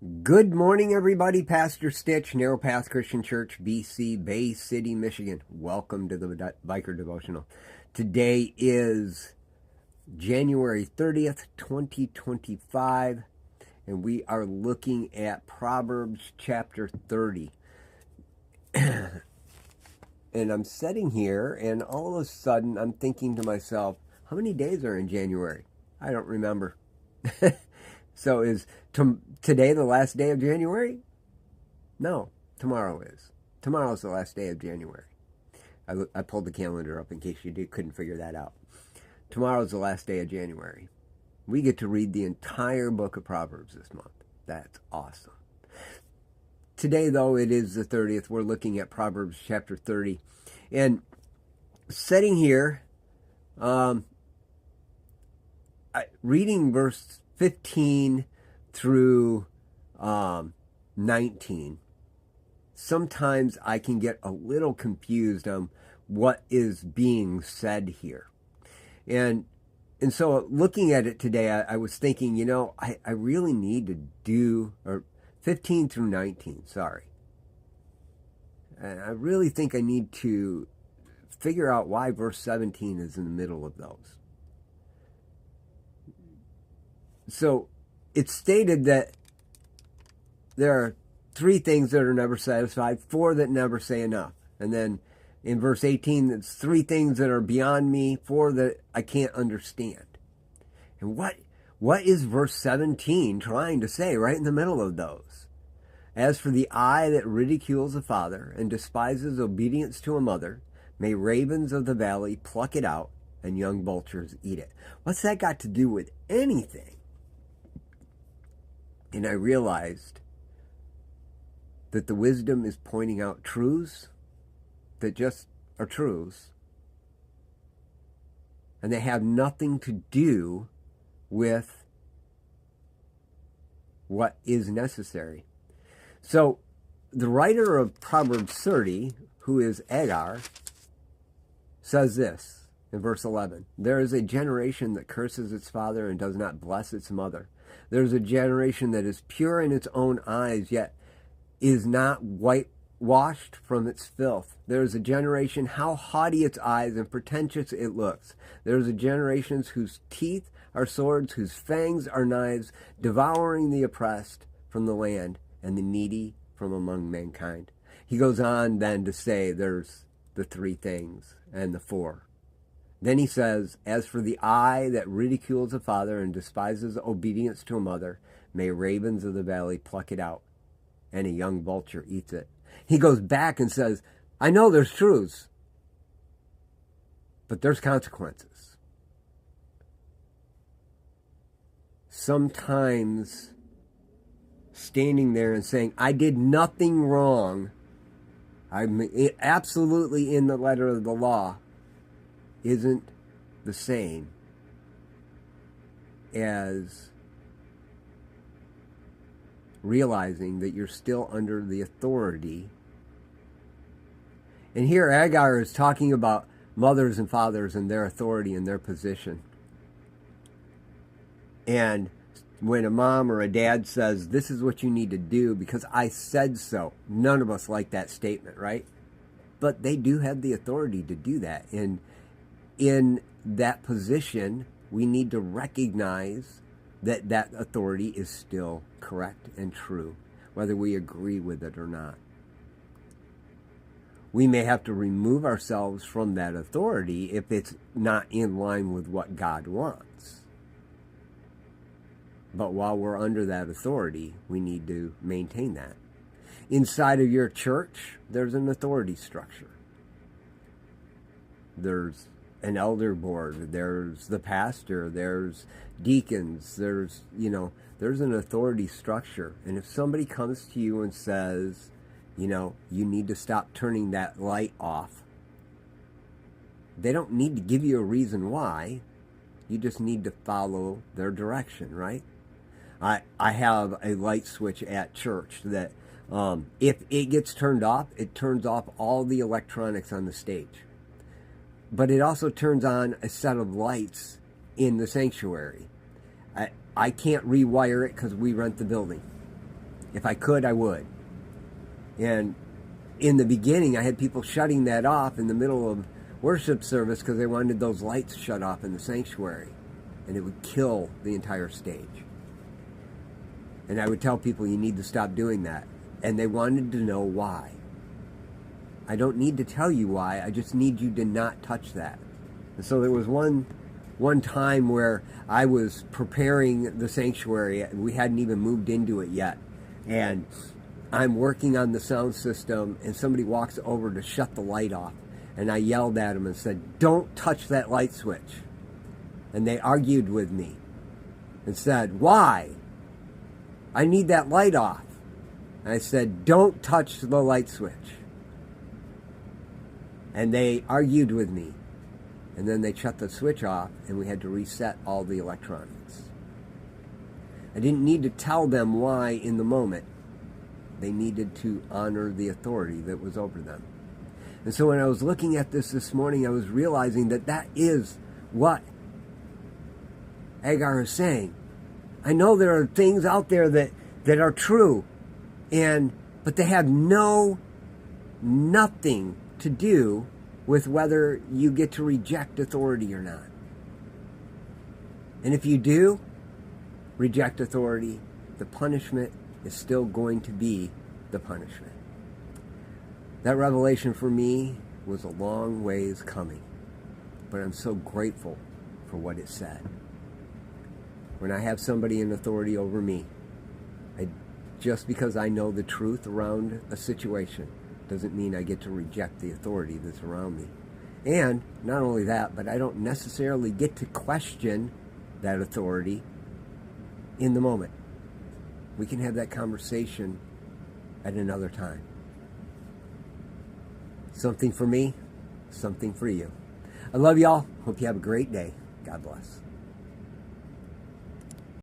Good morning, everybody. Pastor Stitch, Narrow Path Christian Church, BC, Bay City, Michigan. Welcome to the Biker Devotional. Today is January 30th, 2025, and we are looking at Proverbs chapter 30. And I'm sitting here, and all of a sudden, I'm thinking to myself, how many days are in January? I don't remember. So is today the last day of January? No, tomorrow is. Tomorrow's the last day of January. I pulled the calendar up in case you couldn't figure that out. Tomorrow's the last day of January. We get to read the entire book of Proverbs this month. That's awesome. Today, though, it is the 30th. We're looking at Proverbs chapter 30. And sitting here, reading verse 15 through 19, sometimes I can get a little confused on what is being said here. And so looking at it today, I was thinking, I really need to do, or 15 through 19, sorry. And I really think I need to figure out why verse 17 is in the middle of those. So it's stated that there are 3 things that are never satisfied, 4 that never say enough. And then in verse 18, it's 3 things that are beyond me, 4 that I can't understand. And what is verse 17 trying to say right in the middle of those? As for the eye that ridicules a father and despises obedience to a mother, may ravens of the valley pluck it out and young vultures eat it. What's that got to do with anything? And I realized that the wisdom is pointing out truths that just are truths. And they have nothing to do with what is necessary. So the writer of Proverbs 30, who is Agar, says this in verse 11. There is a generation that curses its father and does not bless its mother. There's a generation that is pure in its own eyes, yet is not whitewashed from its filth. There's a generation, how haughty its eyes and pretentious it looks. There's a generation whose teeth are swords, whose fangs are knives, devouring the oppressed from the land and the needy from among mankind. He goes on then to say there's the 3 things and the 4. Then he says, as for the eye that ridicules a father and despises obedience to a mother, may ravens of the valley pluck it out, and a young vulture eats it. He goes back and says, I know there's truths, but there's consequences. Sometimes standing there and saying, I did nothing wrong, I'm absolutely in the letter of the law, isn't the same as realizing that you're still under the authority. And here Agar is talking about mothers and fathers and their authority and their position. And when a mom or a dad says, this is what you need to do because I said so, none of us like that statement, right? But they do have the authority to do that. And in that position, we need to recognize that that authority is still correct and true, whether we agree with it or not. We may have to remove ourselves from that authority if it's not in line with what God wants. But while we're under that authority, we need to maintain that. Inside of your church, there's an authority structure. There's an elder board, there's the pastor, there's deacons, there's an authority structure. And if somebody comes to you and says, you need to stop turning that light off, they don't need to give you a reason why. You just need to follow their direction, right? I have a light switch at church that if it gets turned off, it turns off all the electronics on the stage. But it also turns on a set of lights in the sanctuary. I can't rewire it because we rent the building. If I could, I would. And in the beginning, I had people shutting that off in the middle of worship service because they wanted those lights shut off in the sanctuary, and it would kill the entire stage. And I would tell people, you need to stop doing that. And they wanted to know why. I don't need to tell you why. I just need you to not touch that. And so there was one time where I was preparing the sanctuary. We hadn't even moved into it yet. And I'm working on the sound system, and somebody walks over to shut the light off. And I yelled at them and said, don't touch that light switch. And they argued with me and said, why? I need that light off. And I said, don't touch the light switch. And they argued with me. And then they shut the switch off, and we had to reset all the electronics. I didn't need to tell them why in the moment. They needed to honor the authority that was over them. And so when I was looking at this morning, I was realizing that that is what Hagar is saying. I know there are things out there that are true, but they have nothing to do with whether you get to reject authority or not. And if you do reject authority, the punishment is still going to be the punishment. That revelation for me was a long ways coming, but I'm so grateful for what it said. When I have somebody in authority over me, just because I know the truth around a situation doesn't mean I get to reject the authority that's around me. And not only that, but I don't necessarily get to question that authority in the moment. We can have that conversation at another time. Something for me, something for you. I love y'all. Hope you have a great day. God bless.